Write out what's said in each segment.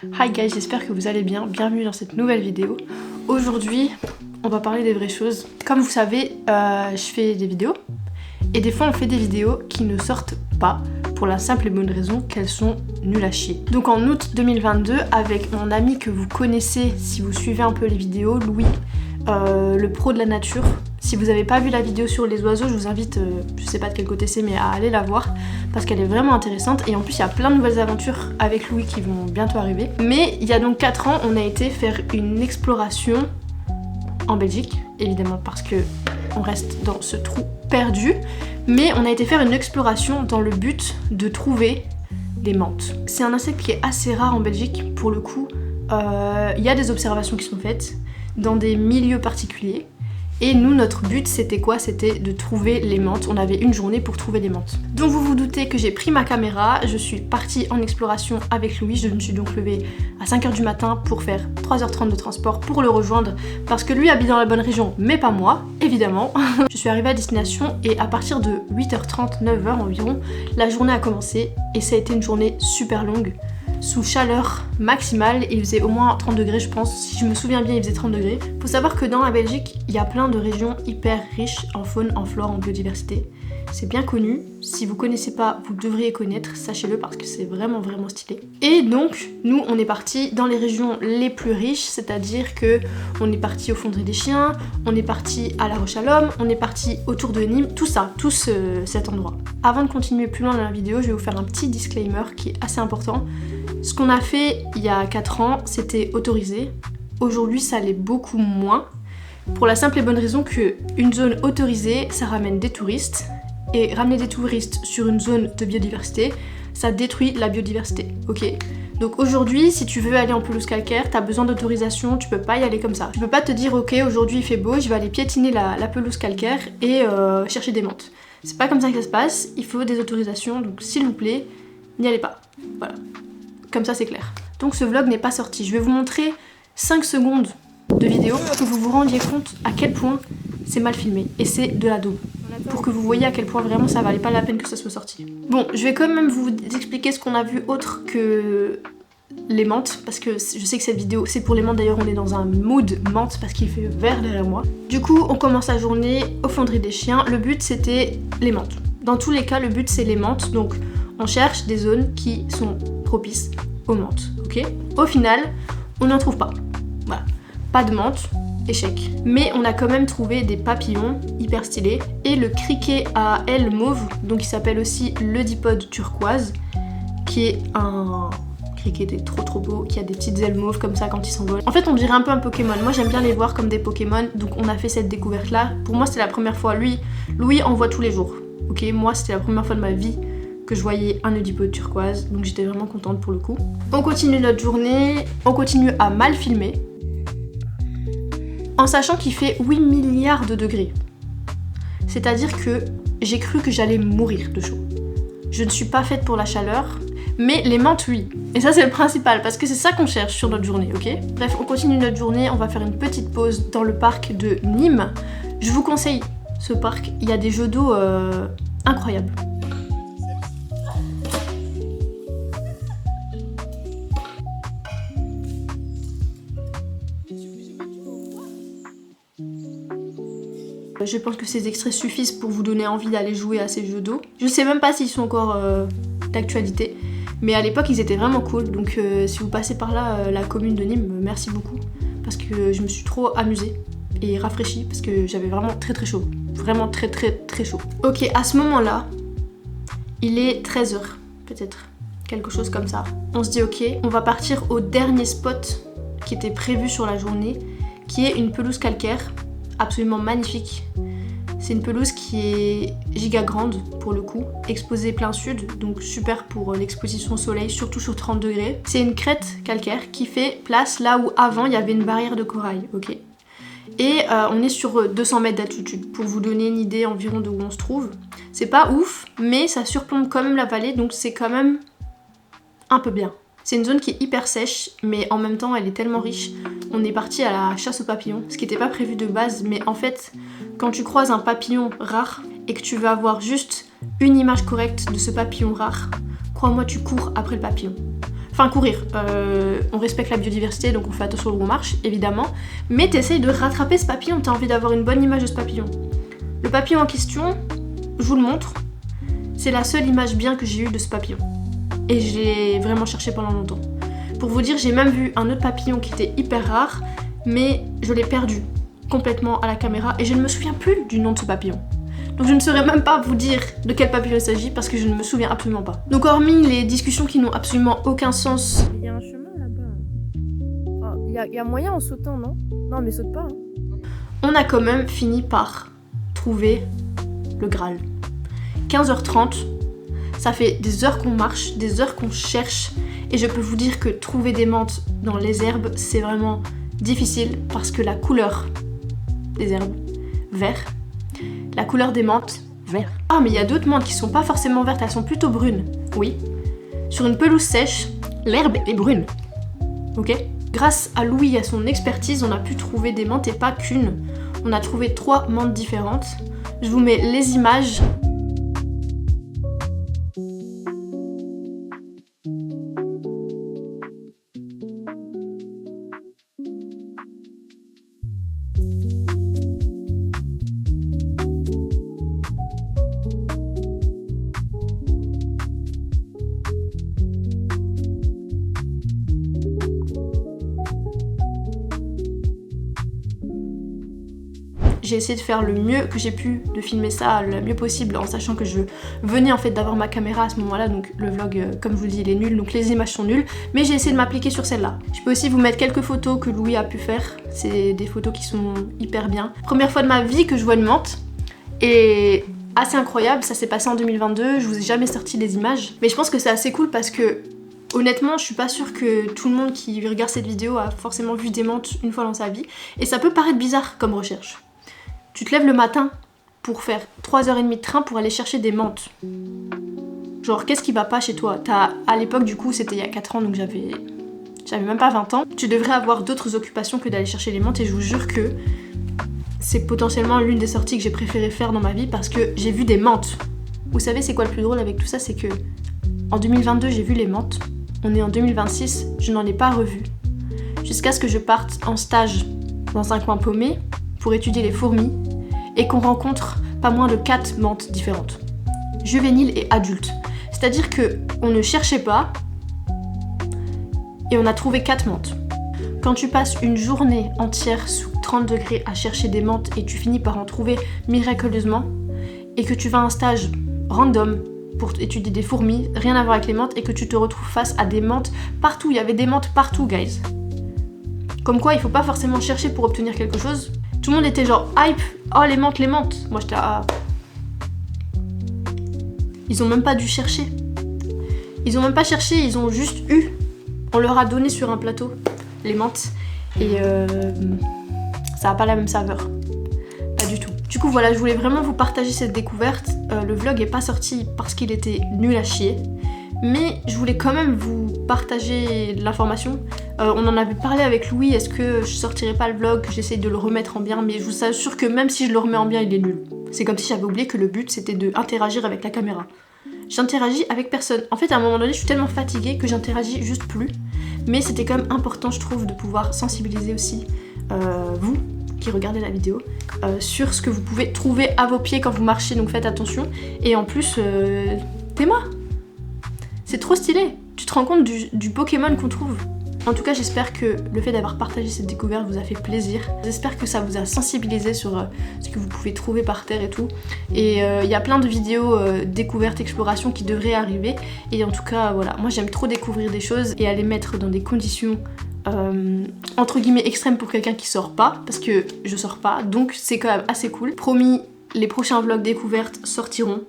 Hi guys, j'espère que vous allez bien, bienvenue dans cette nouvelle vidéo. Aujourd'hui, on va parler des vraies choses. Comme vous savez, je fais des vidéos et des fois on fait des vidéos qui ne sortent pas pour la simple et bonne raison qu'elles sont nulles à chier. Donc en août 2022, avec mon ami que vous connaissez si vous suivez un peu les vidéos, Louis, le pro de la nature. Si vous n'avez pas vu la vidéo sur les oiseaux, je vous invite, je sais pas de quel côté c'est, mais à aller la voir parce qu'elle est vraiment intéressante. Et en plus, il y a plein de nouvelles aventures avec Louis qui vont bientôt arriver. Mais il y a donc 4 ans, on a été faire une exploration en Belgique, évidemment parce que on reste dans ce trou perdu. Mais on a été faire une exploration dans le but de trouver des menthes. C'est un insecte qui est assez rare en Belgique pour le coup. Il y a des observations qui sont faites dans des milieux particuliers. Et nous, notre but, c'était quoi? C'était de trouver les menthes. On avait une journée pour trouver les menthes. Donc vous vous doutez que j'ai pris ma caméra, je suis partie en exploration avec Louis. Je me suis donc levée à 5h du matin pour faire 3h30 de transport pour le rejoindre. Parce que lui habite dans la bonne région, mais pas moi, évidemment. Je suis arrivée à destination et à partir de 8h30, 9h environ, la journée a commencé. Et ça a été une journée super longue. Sous chaleur maximale, il faisait au moins 30 degrés je pense, si je me souviens bien il faisait 30 degrés. Faut savoir que dans la Belgique, il y a plein de régions hyper riches en faune, en flore, en biodiversité. C'est bien connu, si vous connaissez pas, vous devriez connaître, sachez-le parce que c'est vraiment stylé. Et donc, nous on est partis dans les régions les plus riches, c'est-à-dire que on est parti au Fonderie des Chiens, on est parti à La Roche-à-l'Homme, on est parti autour de Nîmes, tout ça, tout cet endroit. Avant de continuer plus loin dans la vidéo, je vais vous faire un petit disclaimer qui est assez important. Ce qu'on a fait il y a 4 ans, c'était autorisé. Aujourd'hui, ça l'est beaucoup moins. Pour la simple et bonne raison qu'une zone autorisée, ça ramène des touristes. Et ramener des touristes sur une zone de biodiversité, ça détruit la biodiversité, ok? Donc aujourd'hui, si tu veux aller en pelouse calcaire, t'as besoin d'autorisation, tu peux pas y aller comme ça. Tu peux pas te dire, ok, aujourd'hui il fait beau, je vais aller piétiner la pelouse calcaire et chercher des menthes. C'est pas comme ça que ça se passe, il faut des autorisations, donc s'il vous plaît, n'y allez pas. Voilà. Comme ça c'est clair. Donc ce vlog n'est pas sorti. Je vais vous montrer 5 secondes de vidéo pour que vous vous rendiez compte à quel point c'est mal filmé. Et c'est de la daube. Pour que vous voyez à quel point vraiment ça valait pas la peine que ça soit sorti. Bon, je vais quand même vous expliquer ce qu'on a vu autre que les menthes. Parce que je sais que cette vidéo c'est pour les menthes. D'ailleurs on est dans un mood menthe parce qu'il fait vert derrière moi. Du coup on commence la journée au Fonderie des Chiens. Le but c'était les menthes. Dans tous les cas le but c'est les menthes. Donc on cherche des zones qui sont propices aux menthes, ok? Au final, on n'en trouve pas. Voilà. Pas de menthes, échec. Mais on a quand même trouvé des papillons hyper stylés et le criquet à ailes mauve, donc il s'appelle aussi le dipode turquoise, qui est un criquet trop beau, qui a des petites ailes mauves comme ça quand il s'envole. En fait, on dirait un peu un Pokémon. Moi, j'aime bien les voir comme des Pokémon, donc on a fait cette découverte-là. Pour moi, c'était la première fois. Louis en voit tous les jours, ok? Moi, c'était la première fois de ma vie que je voyais un oedipode turquoise, donc j'étais vraiment contente pour le coup. On continue notre journée, on continue à mal filmer, en sachant qu'il fait 8 milliards de degrés. C'est-à-dire que j'ai cru que j'allais mourir de chaud. Je ne suis pas faite pour la chaleur, mais les menthes oui. Et ça c'est le principal, parce que c'est ça qu'on cherche sur notre journée, ok? Bref, on continue notre journée, on va faire une petite pause dans le parc de Nîmes. Je vous conseille ce parc, il y a des jeux d'eau incroyables. Je pense que ces extraits suffisent pour vous donner envie d'aller jouer à ces jeux d'eau. Je sais même pas s'ils sont encore d'actualité, mais à l'époque ils étaient vraiment cool. Donc si vous passez par là, la commune de Nîmes, merci beaucoup. Parce que je me suis trop amusée et rafraîchie parce que j'avais vraiment très chaud. Vraiment très chaud. Ok, à ce moment-là, il est 13h peut-être, quelque chose comme ça. On se dit ok, on va partir au dernier spot qui était prévu sur la journée, qui est une pelouse calcaire. Absolument magnifique. C'est une pelouse qui est giga grande pour le coup, exposée plein sud, donc super pour l'exposition au soleil, surtout sur 30 degrés. C'est une crête calcaire qui fait place là où avant il y avait une barrière de corail, ok? Et on est sur 200 mètres d'altitude, pour vous donner une idée environ de où on se trouve. C'est pas ouf, mais ça surplombe quand même la vallée, donc c'est quand même un peu bien. C'est une zone qui est hyper sèche, mais en même temps elle est tellement riche. On est parti à la chasse aux papillons, ce qui n'était pas prévu de base, mais en fait, quand tu croises un papillon rare et que tu veux avoir juste une image correcte de ce papillon rare, crois-moi, tu cours après le papillon. Enfin courir, on respecte la biodiversité donc on fait attention où on marche évidemment, mais t'essayes de rattraper ce papillon, t'as envie d'avoir une bonne image de ce papillon. Le papillon en question, je vous le montre, c'est la seule image bien que j'ai eue de ce papillon. Et j'ai vraiment cherché pendant longtemps. Pour vous dire, j'ai même vu un autre papillon qui était hyper rare, mais je l'ai perdu complètement à la caméra et je ne me souviens plus du nom de ce papillon. Donc je ne saurais même pas vous dire de quel papillon il s'agit parce que je ne me souviens absolument pas. Donc hormis les discussions qui n'ont absolument aucun sens... Il y a un chemin là-bas. Il y a moyen en sautant, non? Non mais saute pas. Hein. On a quand même fini par trouver le Graal. 15h30, ça fait des heures qu'on marche, des heures qu'on cherche. Et je peux vous dire que trouver des menthes dans les herbes, c'est vraiment difficile parce que la couleur des herbes, vert, la couleur des menthes, vert. Ah mais il y a d'autres menthes qui sont pas forcément vertes, elles sont plutôt brunes, oui. Sur une pelouse sèche, l'herbe est brune, ok? Grâce à Louis et à son expertise, on a pu trouver des menthes et pas qu'une. On a trouvé 3 menthes différentes. Je vous mets les images. J'ai essayé de faire le mieux que j'ai pu, de filmer ça le mieux possible en sachant que je venais en fait d'avoir ma caméra à ce moment-là, donc le vlog, comme je vous dis, il est nul, donc les images sont nulles, mais j'ai essayé de m'appliquer sur celle-là. Je peux aussi vous mettre quelques photos que Louis a pu faire, c'est des photos qui sont hyper bien. Première fois de ma vie que je vois une menthe, et assez incroyable, ça s'est passé en 2022, je vous ai jamais sorti des images, mais je pense que c'est assez cool parce que honnêtement, je suis pas sûre que tout le monde qui regarde cette vidéo a forcément vu des menthes une fois dans sa vie, et ça peut paraître bizarre comme recherche. Tu te lèves le matin pour faire 3h30 de train pour aller chercher des menthes. Genre, qu'est-ce qui va pas chez toi? À l'époque, du coup, c'était il y a 4 ans, donc j'avais même pas 20 ans. Tu devrais avoir d'autres occupations que d'aller chercher les menthes et je vous jure que c'est potentiellement l'une des sorties que j'ai préféré faire dans ma vie parce que j'ai vu des menthes. Vous savez, c'est quoi le plus drôle avec tout ça? C'est que en 2022, j'ai vu les menthes. On est en 2026, je n'en ai pas revu. Jusqu'à ce que je parte en stage dans un coin paumé pour étudier les fourmis et qu'on rencontre pas moins de 4 menthes différentes, juvéniles et adultes. C'est-à-dire que on ne cherchait pas et on a trouvé 4 menthes. Quand tu passes une journée entière sous 30 degrés à chercher des menthes et tu finis par en trouver miraculeusement et que tu vas à un stage random pour étudier des fourmis, rien à voir avec les menthes, et que tu te retrouves face à des menthes partout, il y avait des menthes partout, guys. Comme quoi, il faut pas forcément chercher pour obtenir quelque chose. Tout le monde était genre hype, oh les menthes, les menthes. Moi j'étais ah. Ils ont même pas dû chercher. Ils ont même pas cherché, ils ont juste eu. On leur a donné sur un plateau les menthes et ça a pas la même saveur. Pas du tout. Du coup voilà, je voulais vraiment vous partager cette découverte. Le vlog est pas sorti parce qu'il était nul à chier. Mais je voulais quand même vous partager l'information. On en avait parlé avec Louis, est-ce que je sortirais pas le vlog, que j'essaye de le remettre en bien, mais je vous assure que même si je le remets en bien, il est nul. C'est comme si j'avais oublié que le but c'était d'interagir avec la caméra. J'interagis avec personne. En fait, à un moment donné, je suis tellement fatiguée que j'interagis juste plus. Mais c'était quand même important, je trouve, de pouvoir sensibiliser aussi vous qui regardez la vidéo sur ce que vous pouvez trouver à vos pieds quand vous marchez, donc faites attention. Et en plus, Théma, c'est trop stylé. Tu te rends compte du Pokémon qu'on trouve. En tout cas, j'espère que le fait d'avoir partagé cette découverte vous a fait plaisir. J'espère que ça vous a sensibilisé sur ce que vous pouvez trouver par terre et tout. Et il y a plein de vidéos découvertes, explorations qui devraient arriver. Et en tout cas, voilà, moi j'aime trop découvrir des choses et à les mettre dans des conditions entre guillemets extrêmes pour quelqu'un qui sort pas. Parce que je sors pas, donc c'est quand même assez cool. Promis, les prochains vlogs découvertes sortiront.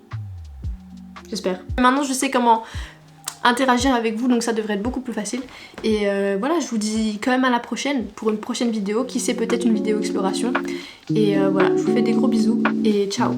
J'espère. Maintenant, je sais comment interagir avec vous, donc ça devrait être beaucoup plus facile. Et voilà, je vous dis quand même à la prochaine pour une prochaine vidéo, qui sait, peut-être une vidéo exploration. Et voilà, je vous fais des gros bisous et ciao.